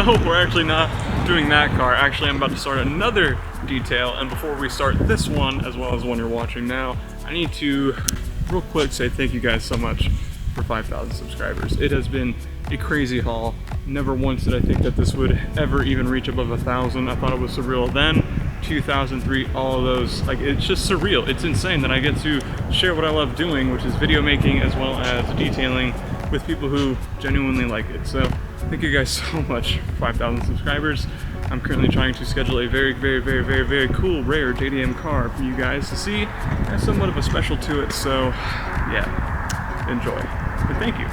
nope, we're actually not doing that car. Actually, I'm about to start another detail, and before we start this one, as well as the one you're watching now, I need to real quick say thank you guys so much for 5,000 subscribers. It has been a crazy haul. Never once did I think that this would ever even reach above 1,000. I thought it was surreal then. 2003, all of those, like, it's just surreal. It's insane that I get to share what I love doing, which is video making as well as detailing, with people who genuinely like it. So thank you guys so much for 5,000 subscribers. I'm currently trying to schedule a very cool rare JDM car for you guys to see. It has somewhat of a special to it, so yeah, enjoy. But thank you.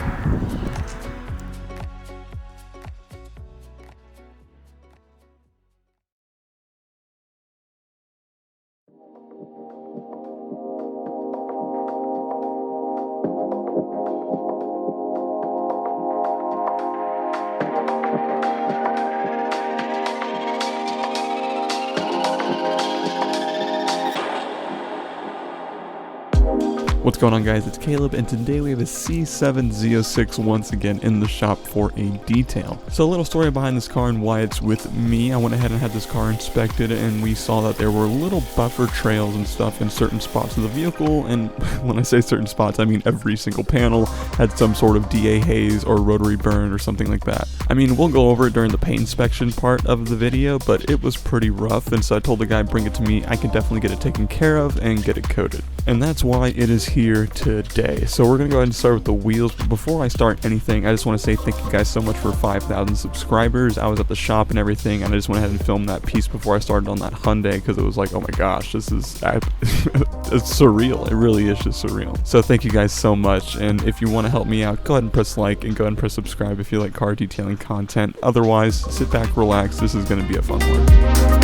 What's going on, guys? It's Caleb, and today we have a C7 Z06 once again in the shop for a detail. So a little story behind this car and why it's with me. I went ahead and had this car inspected, and we saw that there were little buffer trails and stuff in certain spots of the vehicle, and when I say certain spots, I mean every single panel had some sort of DA haze or rotary burn or something like that. I mean, we'll go over it during the paint inspection part of the video, but it was pretty rough, and so I told the guy, bring it to me. I can definitely get it taken care of and get it coated. And that's why it is here today. So we're gonna go ahead and start with the wheels, but before I start anything, I just want to say thank you guys so much for 5,000 subscribers. I was at the shop and everything, and I just went ahead and filmed that piece before I started on that Hyundai, because it was like, oh my gosh, this is it's surreal. It really is just surreal. So thank you guys so much, and if you want to help me out, go ahead and press like and go ahead and press subscribe if you like car detailing content. Otherwise, sit back, relax. This is going to be a fun one.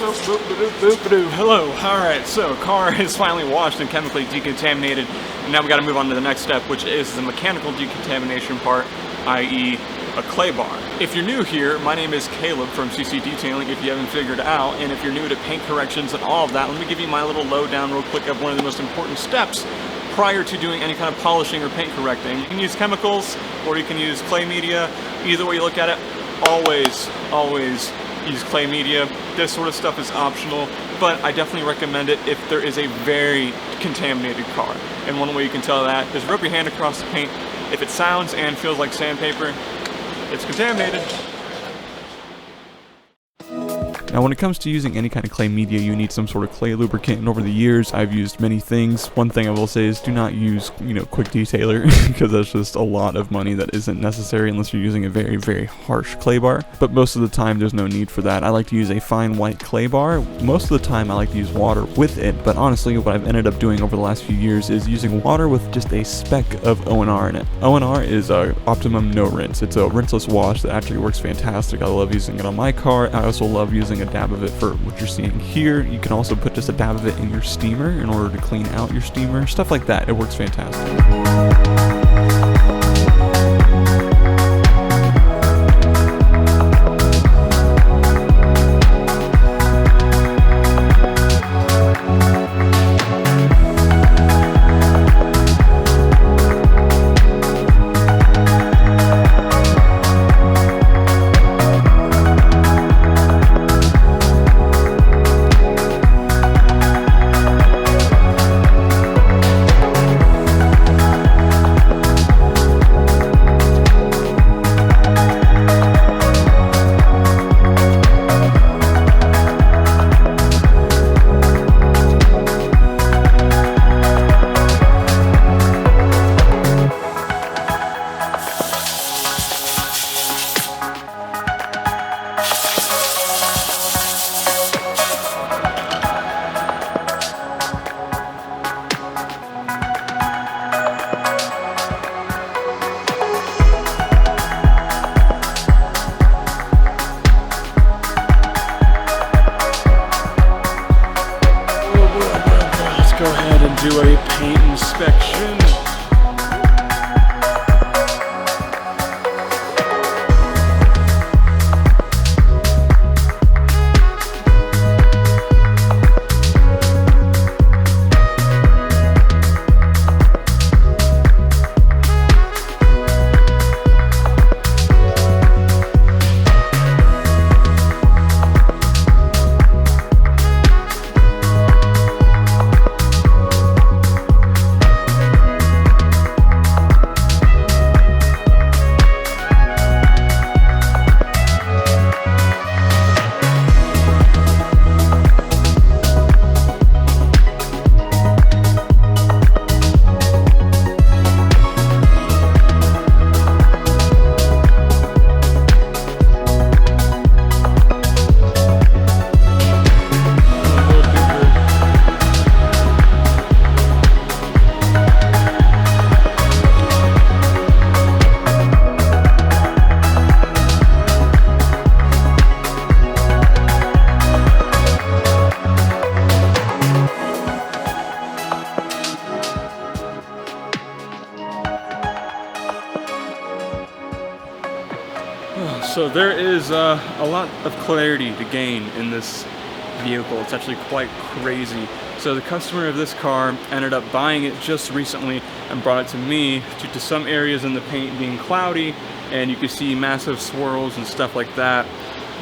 Hello. Alright, so car is finally washed and chemically decontaminated, and now we gotta move on to the next step, which is the mechanical decontamination part, i.e. a clay bar. If you're new here, my name is Caleb from CC Detailing, if you haven't figured it out, and if you're new to paint corrections and all of that, let me give you my little lowdown real quick of one of the most important steps prior to doing any kind of polishing or paint correcting. You can use chemicals, or you can use clay media. Either way you look at it, always use clay media. This sort of stuff is optional, but I definitely recommend it if there is a very contaminated car. And one way you can tell that is rub your hand across the paint. If it sounds and feels like sandpaper, it's contaminated. Now when it comes to using any kind of clay media, you need some sort of clay lubricant, and over the years I've used many things. One thing I will say is do not use, quick detailer, because that's just a lot of money that isn't necessary unless you're using a very, very harsh clay bar. But most of the time there's no need for that. I like to use a fine white clay bar. Most of the time I like to use water with it, but honestly what I've ended up doing over the last few years is using water with just a speck of O&R in it. O&R is optimum no rinse. It's a rinseless wash that actually works fantastic. I love using it on my car. I also love using a dab of it for what you're seeing here. You can also put just a dab of it in your steamer in order to clean out your steamer, stuff like that. It works fantastic. Go ahead and do a paint inspection. So there is a lot of clarity to gain in this vehicle. It's actually quite crazy. So the customer of this car ended up buying it just recently and brought it to me due to some areas in the paint being cloudy, and you can see massive swirls and stuff like that.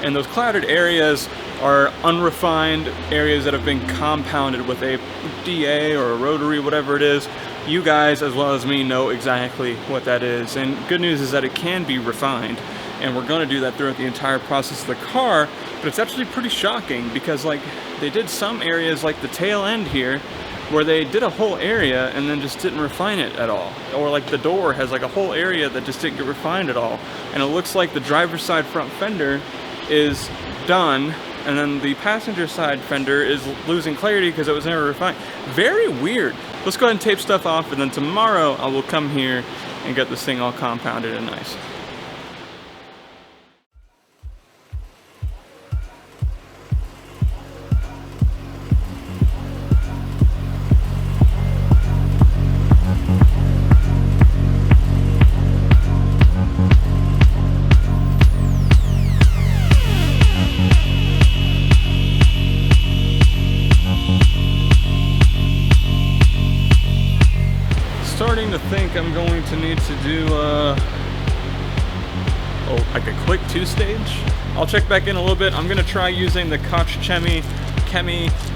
And those clouded areas are unrefined areas that have been compounded with a DA or a rotary, whatever it is. You guys, as well as me, know exactly what that is. And good news is that it can be refined. And we're going to do that throughout the entire process of the car, but it's actually pretty shocking because they did some areas like the tail end here where they did a whole area and then just didn't refine it at all. Or like the door has like a whole area that just didn't get refined at all. And it looks like the driver's side front fender is done, and then the passenger side fender is losing clarity because it was never refined. Very weird. Let's go ahead and tape stuff off, and then tomorrow I will come here and get this thing all compounded and nice. think I'm going to need to do like a quick 2-stage. I'll check back in a little bit. I'm gonna try using the Koch Chemi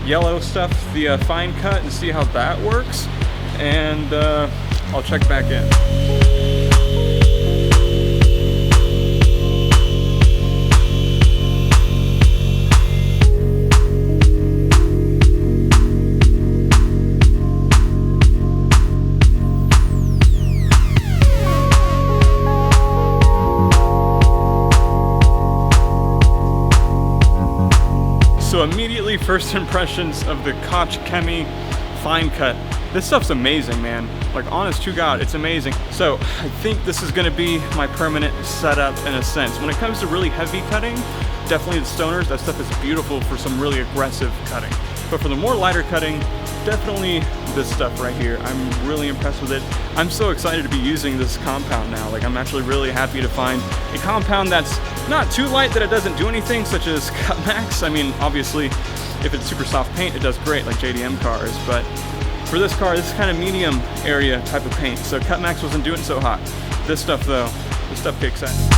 yellow stuff, the fine cut, and see how that works. And I'll check back in. So immediately, first impressions of the Koch Chemi fine cut. This stuff's amazing, man. Like, honest to God, it's amazing. So I think this is gonna be my permanent setup in a sense. When it comes to really heavy cutting, definitely the Stoners, that stuff is beautiful for some really aggressive cutting. But for the more lighter cutting, definitely this stuff right here. I'm really impressed with it. I'm so excited to be using this compound now. Like, I'm actually really happy to find a compound that's not too light that it doesn't do anything, such as Cut Max. I mean, obviously, if it's super soft paint, it does great, like JDM cars. But for this car, this is kind of medium area type of paint. So Cut Max wasn't doing so hot. This stuff, though, this stuff kicks ass.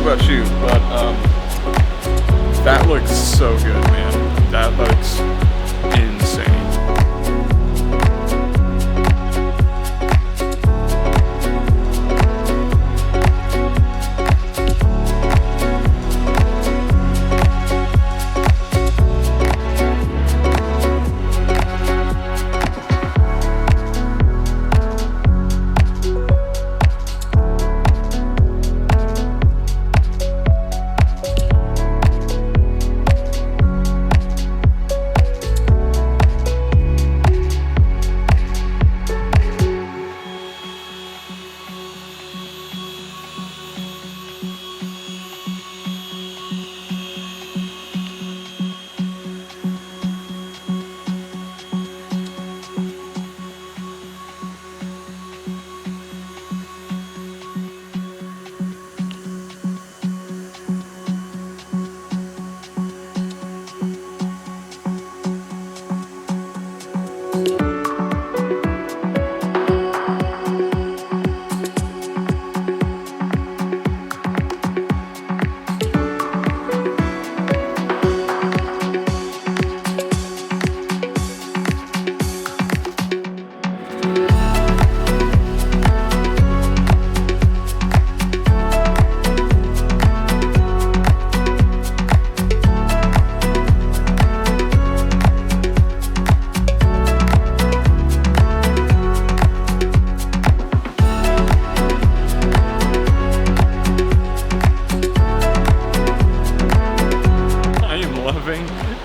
about you, but that looks so good, man. That looks insane.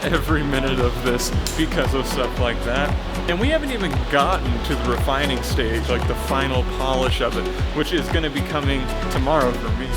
Every minute of this because of stuff like that. And we haven't even gotten to the refining stage, like the final polish of it, which is going to be coming tomorrow for me.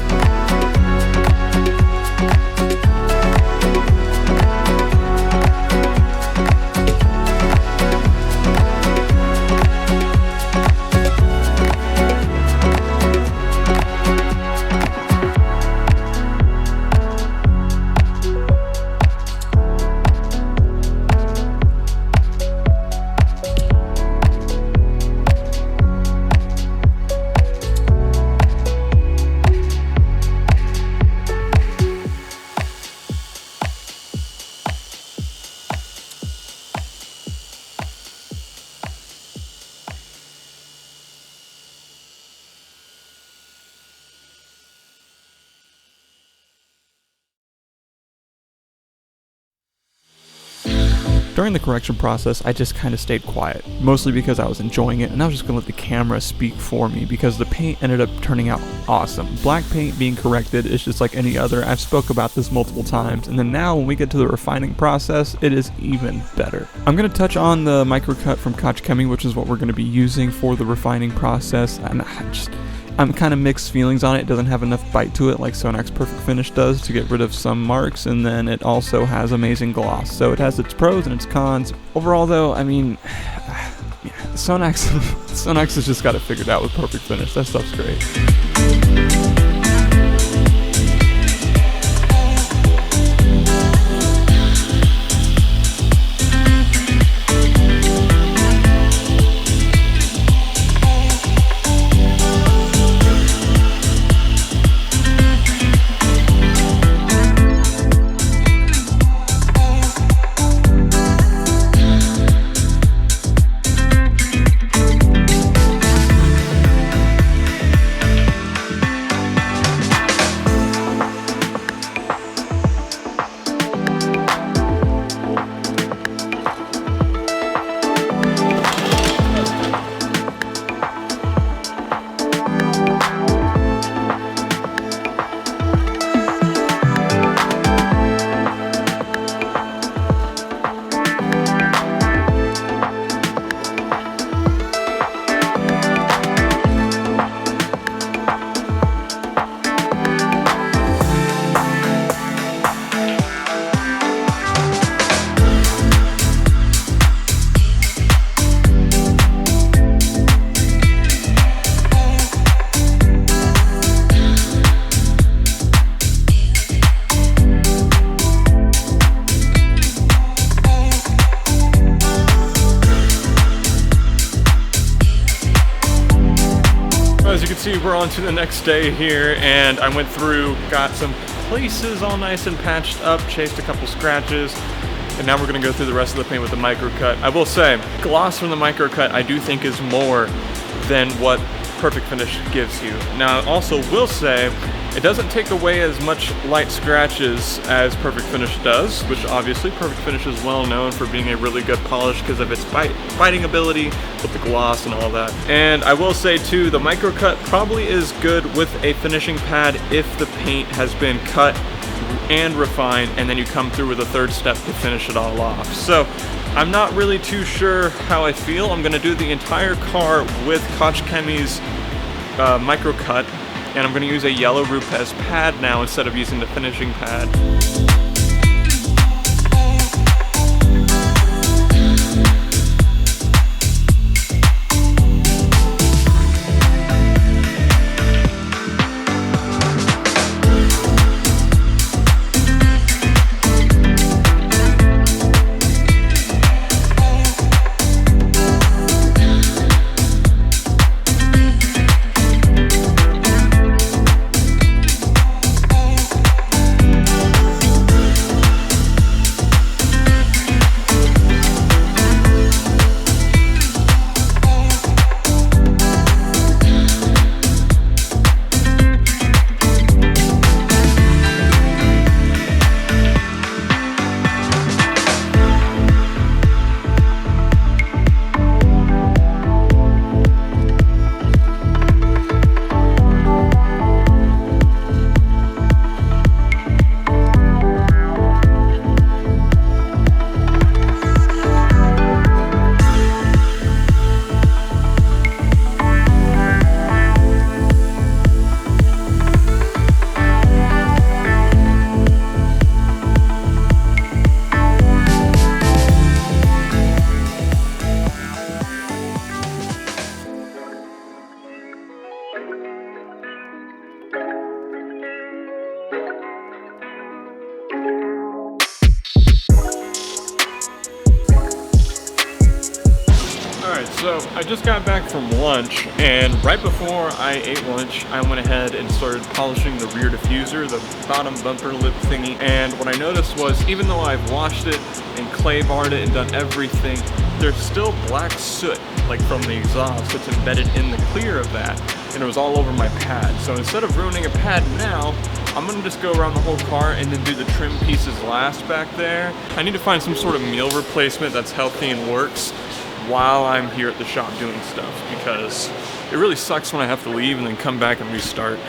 During the correction process, I just kind of stayed quiet, mostly because I was enjoying it and I was just going to let the camera speak for me because the paint ended up turning out awesome. Black paint being corrected is just like any other. I've spoke about this multiple times, and then now when we get to the refining process, it is even better. I'm going to touch on the microcut from Koch Chemie, which is what we're going to be using for the refining process, and I'm kind of mixed feelings on it. It doesn't have enough bite to it like Z06 Perfect Finish does to get rid of some marks, and then it also has amazing gloss. So it has its pros and its cons. Overall though, I mean, Z06 has just got it figured out with Perfect Finish. That stuff's great. As you can see, we're on to the next day here, and I went through, got some places all nice and patched up, chased a couple scratches, and now we're going to go through the rest of the paint with the microcut. I will say, gloss from the microcut I do think is more than what Perfect Finish gives you. Now I also will say, it doesn't take away as much light scratches as Perfect Finish does, which obviously Perfect Finish is well known for being a really good polish because of its biting ability with the gloss and all that. And I will say too, the microcut probably is good with a finishing pad if the paint has been cut and refined, and then you come through with a third step to finish it all off. So I'm not really too sure how I feel. I'm going to do the entire car with Koch Chemie's microcut, and I'm going to use a yellow Rupes pad now instead of using the finishing pad. So I just got back from lunch, and right before I ate lunch, I went ahead and started polishing the rear diffuser, the bottom bumper lip thingy. And what I noticed was, even though I've washed it and clay barred it and done everything, there's still black soot, like from the exhaust, that's embedded in the clear of that, and it was all over my pad. So instead of ruining a pad now, I'm gonna just go around the whole car and then do the trim pieces last back there. I need to find some sort of meal replacement that's healthy and works while I'm here at the shop doing stuff, because it really sucks when I have to leave and then come back and restart.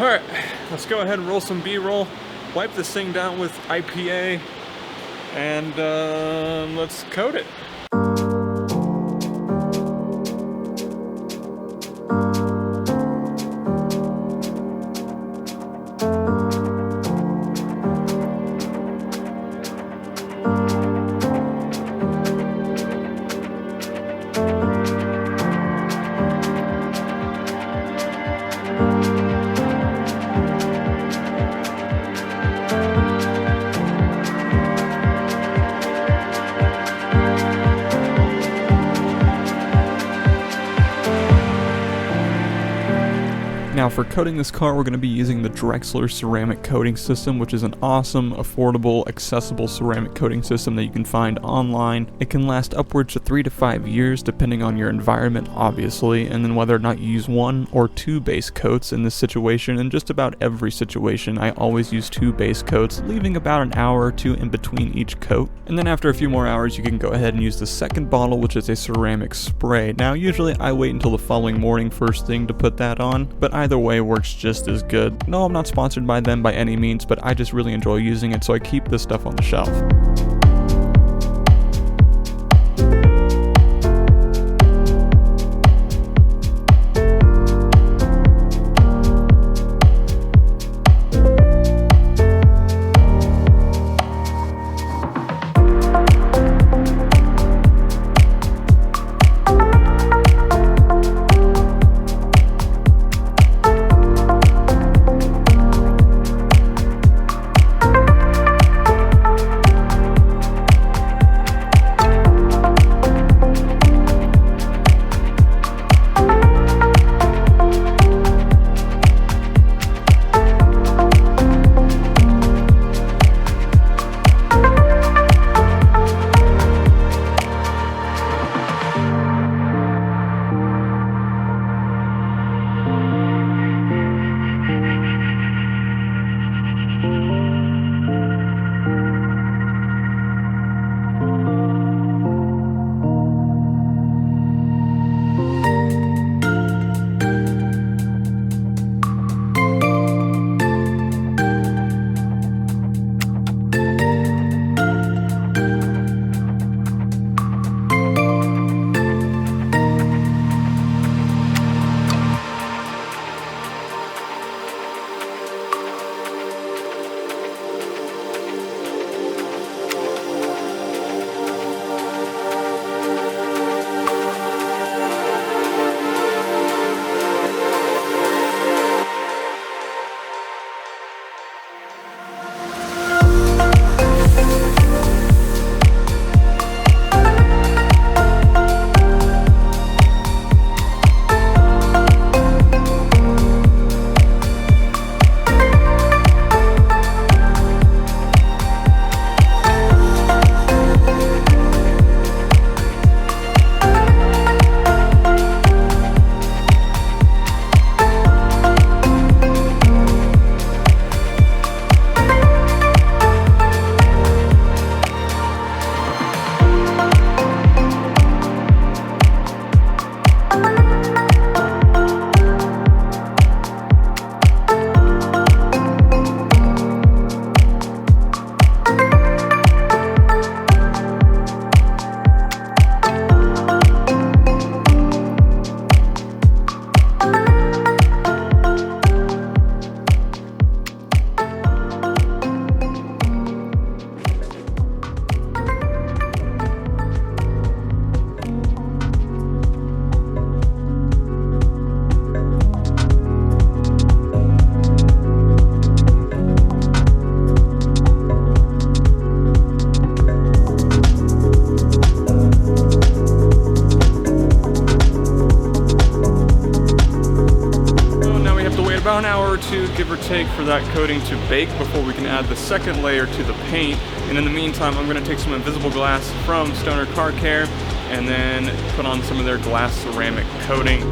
Alright, let's go ahead and roll some B-roll, wipe this thing down with IPA, and let's coat it. Now for coating this car, we're going to be using the Drexler ceramic coating system, which is an awesome, affordable, accessible ceramic coating system that you can find online. It can last upwards to 3 to 5 years depending on your environment, obviously, and then whether or not you use 1 or 2 base coats in this situation. In just about every situation, I always use 2 base coats, leaving about an hour or 2 in between each coat. And then after a few more hours, you can go ahead and use the second bottle, which is a ceramic spray. Now usually I wait until the following morning first thing to put that on, but either way works just as good. No, I'm not sponsored by them by any means, but I just really enjoy using it, so I keep this stuff on the shelf. about an hour or two, give or take, for that coating to bake before we can add the second layer to the paint. And in the meantime, I'm going to take some invisible glass from Stoner Car Care and then put on some of their glass ceramic coating.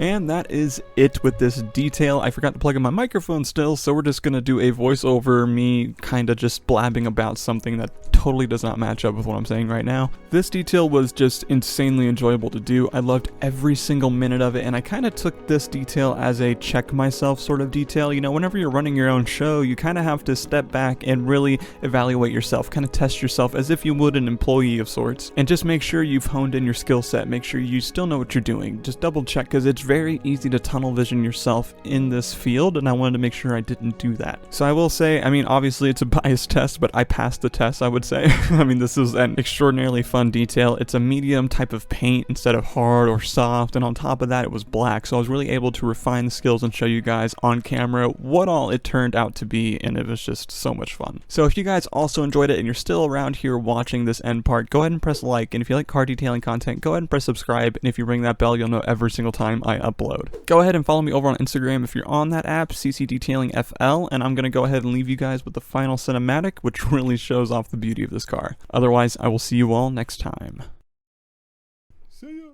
And that is it with this detail. I forgot to plug in my microphone still, so we're just gonna do a voiceover, me kinda just blabbing about something that totally does not match up with what I'm saying right now. This detail was just insanely enjoyable to do. I loved every single minute of it, and I kind of took this detail as a check myself sort of detail. You know, whenever you're running your own show, you kind of have to step back and really evaluate yourself, kind of test yourself as if you would an employee of sorts, and just make sure you've honed in your skill set, make sure you still know what you're doing. Just double check, because it's very easy to tunnel vision yourself in this field, and I wanted to make sure I didn't do that. So I will say, I mean, obviously it's a biased test, but I passed the test, I would say. I mean, this is an extraordinarily fun detail. It's a medium type of paint instead of hard or soft, and on top of that it was black, so I was really able to refine the skills and show you guys on camera what all it turned out to be, and it was just so much fun. So if you guys also enjoyed it and you're still around here watching this end part, go ahead and press like, and if you like car detailing content, go ahead and press subscribe, and if you ring that bell, you'll know every single time I upload. Go ahead and follow me over on Instagram if you're on that app, CC Detailing FL, and I'm gonna go ahead and leave you guys with the final cinematic, which really shows off the beauty of this car. Otherwise, I will see you all next time. See ya.